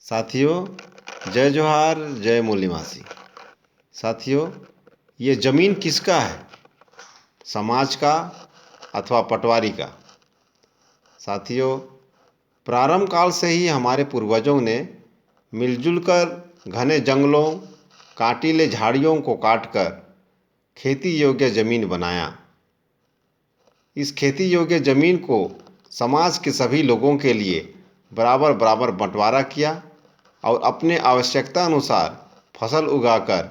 साथियों, जय जोहार, जय मूल निवासी। साथियों, ये ज़मीन किसका है? समाज का अथवा पटवारी का? साथियों, प्रारंभ काल से ही हमारे पूर्वजों ने मिलजुल कर घने जंगलों, कांटीले झाड़ियों को काटकर खेती योग्य ज़मीन बनाया। इस खेती योग्य ज़मीन को समाज के सभी लोगों के लिए बराबर बराबर बंटवारा किया और अपने आवश्यकता अनुसार फसल उगाकर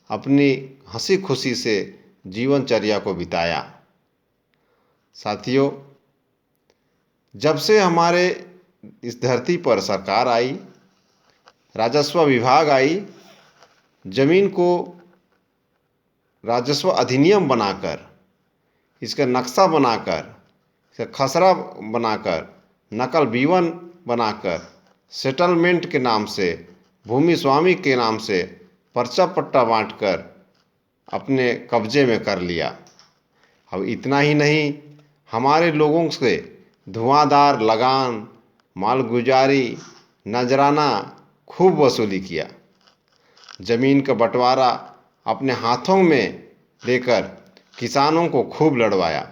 अपनी हंसी खुशी से जीवनचर्या को बिताया। साथियों, जब से हमारे इस धरती पर सरकार आई, राजस्व विभाग आई, ज़मीन को राजस्व अधिनियम बनाकर, इसका नक्शा बनाकर, इसका खसरा बनाकर, नकल बीवन बनाकर, सेटलमेंट के नाम से, भूमि स्वामी के नाम से पर्चा पट्टा बांटकर अपने कब्जे में कर लिया। अब इतना ही नहीं, हमारे लोगों से धुआंधार लगान, मालगुजारी, नजराना खूब वसूली किया। ज़मीन का बंटवारा अपने हाथों में लेकर किसानों को खूब लड़वाया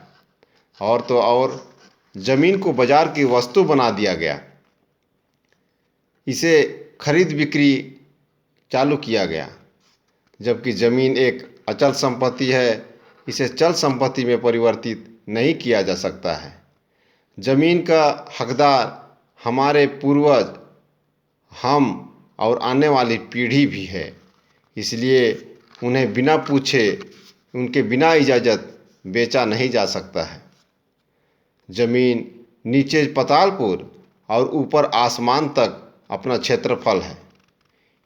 और तो और ज़मीन को बाजार की वस्तु बना दिया गया। इसे खरीद बिक्री चालू किया गया, जबकि ज़मीन एक अचल संपत्ति है, इसे चल संपत्ति में परिवर्तित नहीं किया जा सकता है। ज़मीन का हकदार हमारे पूर्वज, हम और आने वाली पीढ़ी भी है, इसलिए उन्हें बिना पूछे, उनके बिना इजाज़त बेचा नहीं जा सकता है। ज़मीन नीचे पातालपुर और ऊपर आसमान तक अपना क्षेत्रफल है।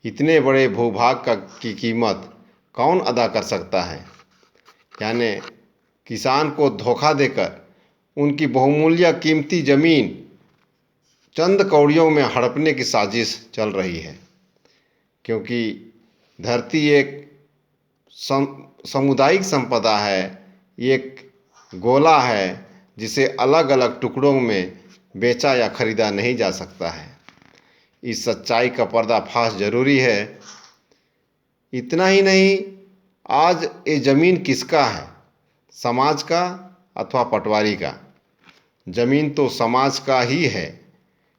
इतने बड़े भूभाग की कीमत कौन अदा कर सकता है? यानी किसान को धोखा देकर उनकी बहुमूल्य कीमती ज़मीन चंद कौड़ियों में हड़पने की साजिश चल रही है, क्योंकि धरती एक सामुदायिक संपदा है, एक गोला है जिसे अलग अलग टुकड़ों में बेचा या खरीदा नहीं जा सकता है। इस सच्चाई का पर्दाफाश जरूरी है। इतना ही नहीं, आज ये ज़मीन किसका है? समाज का अथवा पटवारी का? ज़मीन तो समाज का ही है,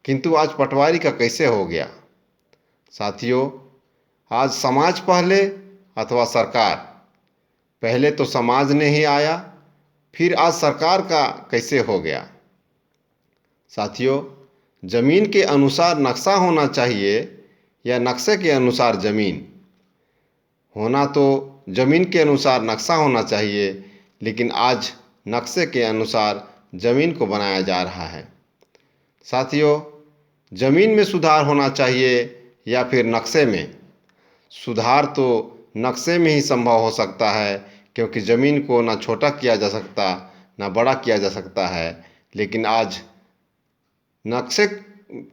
किंतु आज पटवारी का कैसे हो गया? साथियों, आज समाज पहले अथवा सरकार? पहले तो समाज ने ही आया, फिर आज सरकार का कैसे हो गया? साथियों, ज़मीन के अनुसार नक्शा होना चाहिए या नक्शे के अनुसार ज़मीन? होना तो ज़मीन के अनुसार नक्शा होना चाहिए, लेकिन आज नक्शे के अनुसार ज़मीन को बनाया जा रहा है। साथियों, ज़मीन में सुधार होना चाहिए या फिर नक्शे में? सुधार तो नक्शे में ही संभव हो सकता है, क्योंकि ज़मीन को ना छोटा किया जा सकता, ना बड़ा किया जा सकता है। लेकिन आज नक्शे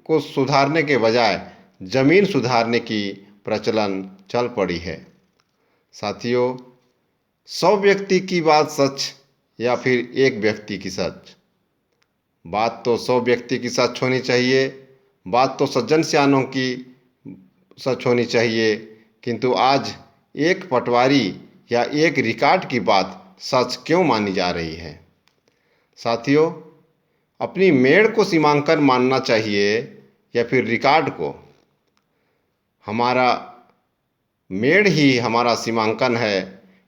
को सुधारने के बजाय ज़मीन सुधारने की प्रचलन चल पड़ी है। साथियों, 100 व्यक्ति की बात सच या फिर एक व्यक्ति की सच? बात तो 100 व्यक्ति की सच होनी चाहिए, बात तो सज्जन सियानों की सच होनी चाहिए, किंतु आज एक पटवारी या एक रिकॉर्ड की बात सच क्यों मानी जा रही है? साथियों, अपनी मेड़ को सीमांकन मानना चाहिए या फिर रिकॉर्ड को? हमारा मेड़ ही हमारा सीमांकन है,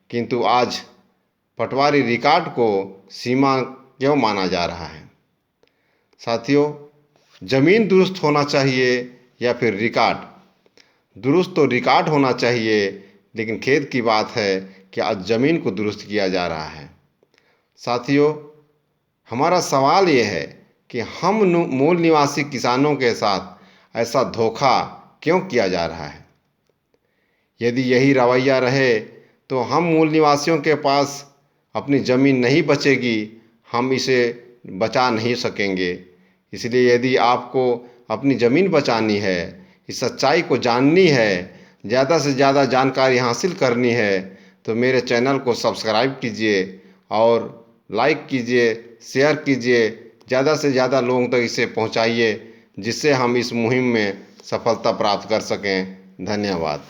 किंतु आज पटवारी रिकॉर्ड को सीमा क्यों माना जा रहा है? साथियों, ज़मीन दुरुस्त होना चाहिए या फिर रिकॉर्ड? दुरुस्त तो रिकॉर्ड होना चाहिए, लेकिन खेद की बात है कि आज ज़मीन को दुरुस्त किया जा रहा है। साथियों, हमारा सवाल ये है कि हम मूल निवासी किसानों के साथ ऐसा धोखा क्यों किया जा रहा है? यदि यही रवैया रहे तो हम मूल निवासियों के पास अपनी ज़मीन नहीं बचेगी, हम इसे बचा नहीं सकेंगे। इसलिए यदि आपको अपनी ज़मीन बचानी है, इस सच्चाई को जाननी है, ज़्यादा से ज़्यादा जानकारी हासिल करनी है, तो मेरे चैनल को सब्सक्राइब कीजिए और लाइक कीजिए, शेयर कीजिए, ज़्यादा से ज़्यादा लोगों तक इसे पहुंचाइए, जिससे हम इस मुहिम में सफलता प्राप्त कर सकें। धन्यवाद।